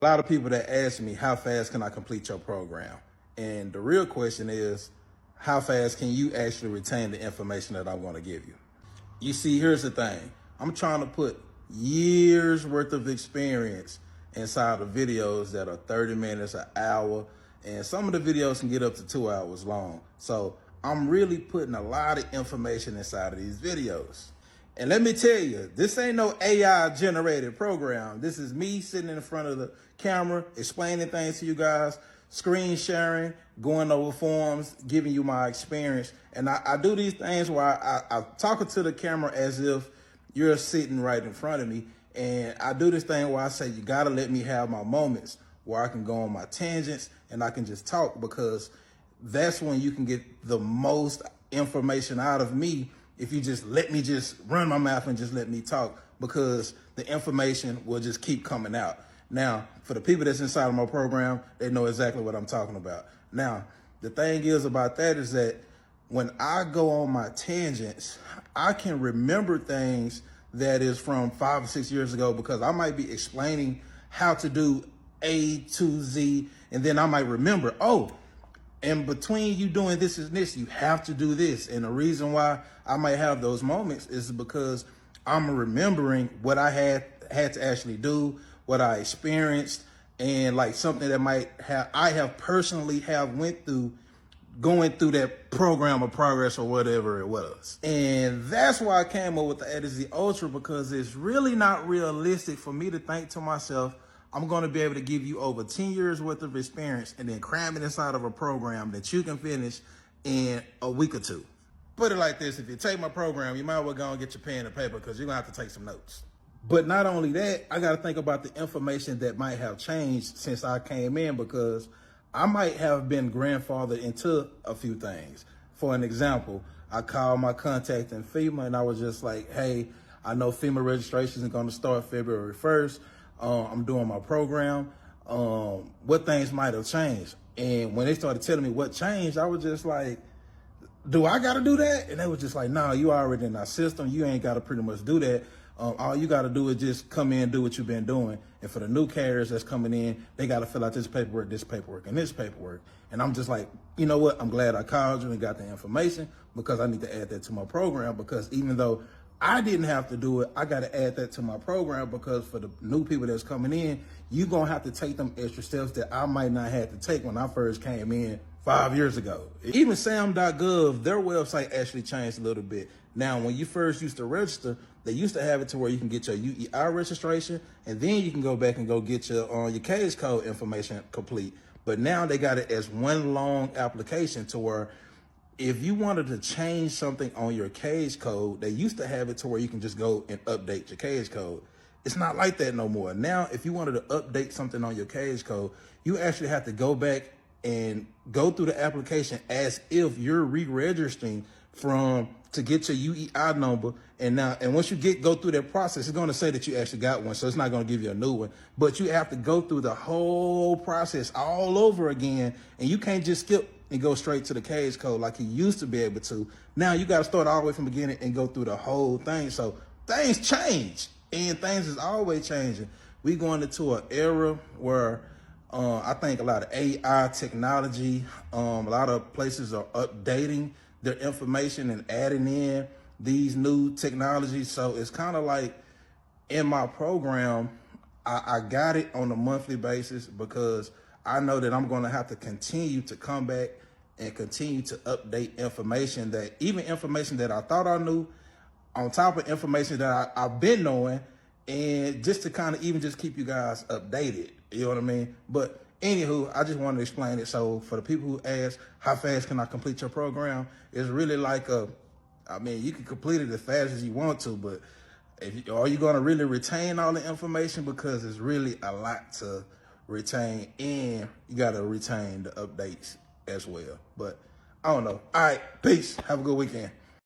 A lot of people that ask me, how fast can I complete your program? And the real question is, how fast can you actually retain the information that I'm going to give you? You see, here's the thing. I'm trying to put years worth of experience inside of videos that are 30 minutes, an hour, and some of the videos can get up to 2 hours long. So I'm really putting a lot of information inside of these videos. And let me tell you, this ain't no AI generated program. This is me sitting in front of the camera, explaining things to you guys, screen sharing, going over forms, giving you my experience. And I do these things where I'm talking to the camera as if you're sitting right in front of me. And I do this thing where I say, you gotta let me have my moments where I can go on my tangents and I can just talk, because that's when you can get the most information out of me if you just let me just run my mouth and just let me talk, because the information will just keep coming out. Now, for the people that's inside of my program, they know exactly what I'm talking about. Now, the thing is about that is that when I go on my tangents, I can remember things that is from 5 or 6 years ago, because I might be explaining how to do A to Z, and then I might remember, oh, in between you doing this and this, you have to do this. And the reason why I might have those moments is because I'm remembering what I had to actually do, what I experienced, and like something that I have personally went through going through that program of progress or whatever it was. And that's why I came up with the A to Z Ultra, because it's really not realistic for me to think to myself, I'm going to be able to give you over 10 years worth of experience and then cram it inside of a program that you can finish in a week or two. Put it like this, if you take my program, you might as well go and get your pen and paper, because you're going to have to take some notes. But not only that, I got to think about the information that might have changed since I came in, because I might have been grandfathered into a few things. For an example, I called my contact in FEMA and I was just like, hey, I know FEMA registration is going to start February 1st. I'm doing my program. What things might have changed? And when they started telling me what changed, I was just like, do I got to do that? And they was just like, no, you already in our system. You ain't got to pretty much do that. All you got to do is just come in and do what you've been doing. And for the new carriers that's coming in, they got to fill out this paperwork, and this paperwork. And I'm just like, you know what? I'm glad I called you and got the information, because I need to add that to my program. Because even though I didn't have to do it, I got to add that to my program, because for the new people that's coming in, you're going to have to take them extra steps that I might not have to take when I first came in 5 years ago. Even SAM.gov, their website actually changed a little bit. Now, when you first used to register, they used to have it to where you can get your UEI registration, and then you can go back and go get your case code information complete. But now they got it as one long application, to where if you wanted to change something on your cage code, they used to have it to where you can just go and update your cage code. It's not like that no more. Now, if you wanted to update something on your cage code, you actually have to go back and go through the application as if you're re-registering to get your UEI number. And once you go through that process, it's going to say that you actually got one. So it's not going to give you a new one, but you have to go through the whole process all over again. And you can't just skip and go straight to the cage code like you used to be able to. Now you got to start all the way from the beginning and go through the whole thing. So things change, and things is always changing. We going into an era where I think a lot of AI technology, a lot of places are updating their information and adding in these new technologies. So it's kind of like in my program, I got it on a monthly basis, because I know that I'm going to have to continue to come back and continue to update information, that even information that I thought I knew, on top of information that I've been knowing, and just to kind of even just keep you guys updated. You know what I mean? But anywho, I just wanted to explain it. So for the people who ask, how fast can I complete your program? It's really like you can complete it as fast as you want to, but are you going to really retain all the information? Because it's really a lot to retain, and you got to retain the updates as well. But I don't know. All right, peace. Have a good weekend.